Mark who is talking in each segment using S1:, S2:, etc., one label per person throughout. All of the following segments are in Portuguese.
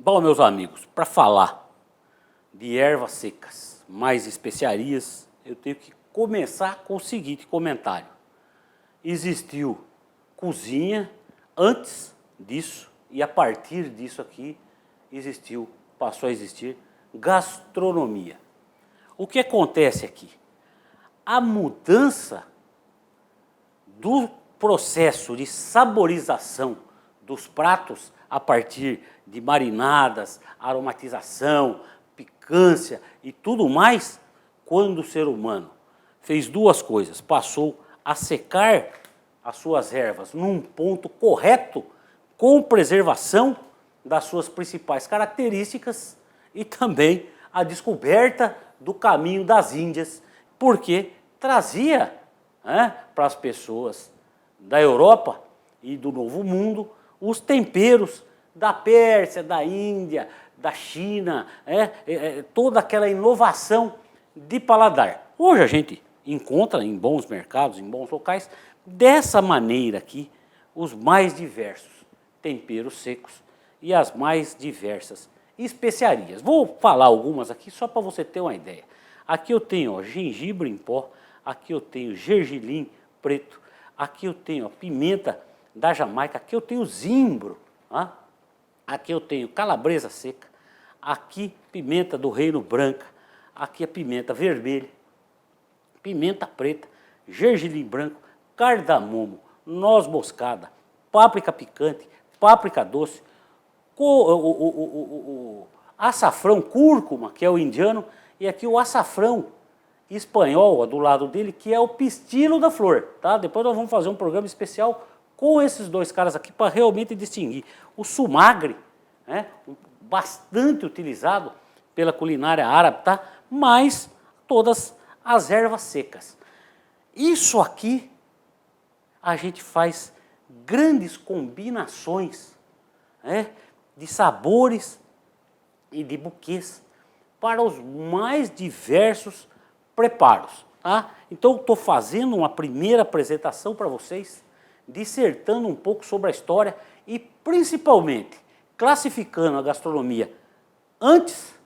S1: Bom, meus amigos, para falar de ervas secas, mais especiarias, eu tenho que começar com o seguinte comentário. Existiu cozinha antes disso e a partir disso aqui passou a existir gastronomia. O que acontece aqui? A mudança do processo de saborização dos pratos a partir de marinadas, aromatização, picância e tudo mais, quando o ser humano fez duas coisas, passou a secar as suas ervas num ponto correto, com preservação das suas principais características e também a descoberta do caminho das Índias, porque trazia para as pessoas da Europa e do Novo Mundo os temperos da Pérsia, da Índia, da China, toda aquela inovação de paladar. Hoje a gente encontra em bons mercados, em bons locais, dessa maneira aqui, os mais diversos temperos secos e as mais diversas especiarias. Vou falar algumas aqui só para você ter uma ideia. Aqui eu tenho gengibre em pó, aqui eu tenho gergelim preto, aqui eu tenho pimenta da Jamaica, aqui eu tenho zimbro, aqui eu tenho calabresa seca, aqui pimenta do reino branca, aqui a pimenta vermelha, pimenta preta, gergelim branco, cardamomo, noz moscada, páprica picante, páprica doce, açafrão, cúrcuma, que é o indiano, e aqui o açafrão espanhol do lado dele, que é o pistilo da flor. Tá? Depois nós vamos fazer um programa especial com esses dois caras aqui para realmente distinguir. O sumagre, bastante utilizado pela culinária árabe, tá? Mas todas as ervas secas. Isso aqui a gente faz grandes combinações de sabores e de buquês para os mais diversos preparos. Tá? Então estou fazendo uma primeira apresentação para vocês, dissertando um pouco sobre a história e principalmente classificando a gastronomia antes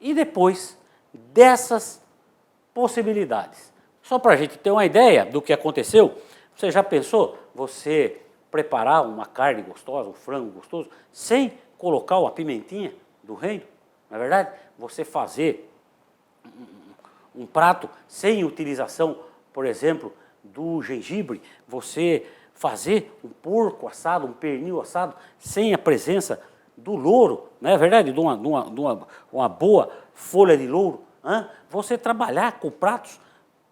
S1: e depois dessas possibilidades. Só para a gente ter uma ideia do que aconteceu, você já pensou você preparar uma carne gostosa, um frango gostoso, sem colocar a pimentinha do reino? Não é verdade? Você fazer um prato sem utilização, por exemplo, do gengibre, você fazer um porco assado, um pernil assado, sem a presença do louro, não é verdade? De uma boa folha de louro. Você trabalhar com pratos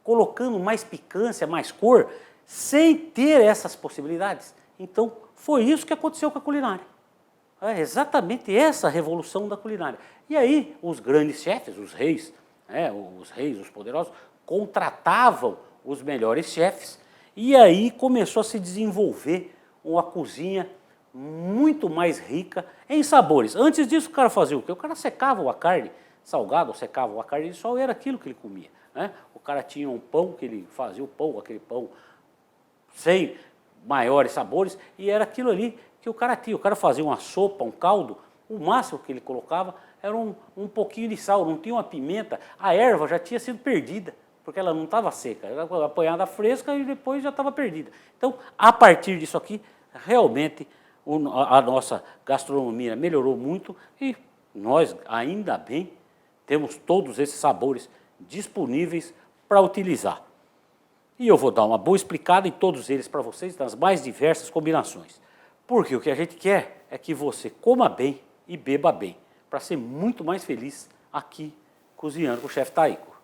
S1: colocando mais picância, mais cor, sem ter essas possibilidades. Então, foi isso que aconteceu com a culinária. É exatamente essa revolução da culinária. E aí, os grandes chefes, os reis, os poderosos, contratavam os melhores chefes e aí começou a se desenvolver uma cozinha muito mais rica em sabores. Antes disso, o cara fazia o quê? O cara secava a carne salgada, ou secava a carne de sol, e era aquilo que ele comia. O cara tinha um pão, que ele fazia o pão, aquele pão sem maiores sabores, e era aquilo ali que o cara tinha. O cara fazia uma sopa, um caldo, o máximo que ele colocava era um pouquinho de sal, não tinha uma pimenta, a erva já tinha sido perdida, porque ela não estava seca, ela era apanhada fresca e depois já estava perdida. Então, a partir disso aqui, realmente a nossa gastronomia melhorou muito e nós, ainda bem, temos todos esses sabores disponíveis para utilizar. E eu vou dar uma boa explicada em todos eles para vocês, nas mais diversas combinações. Porque o que a gente quer é que você coma bem e beba bem, para ser muito mais feliz aqui cozinhando com o chefe Taíco.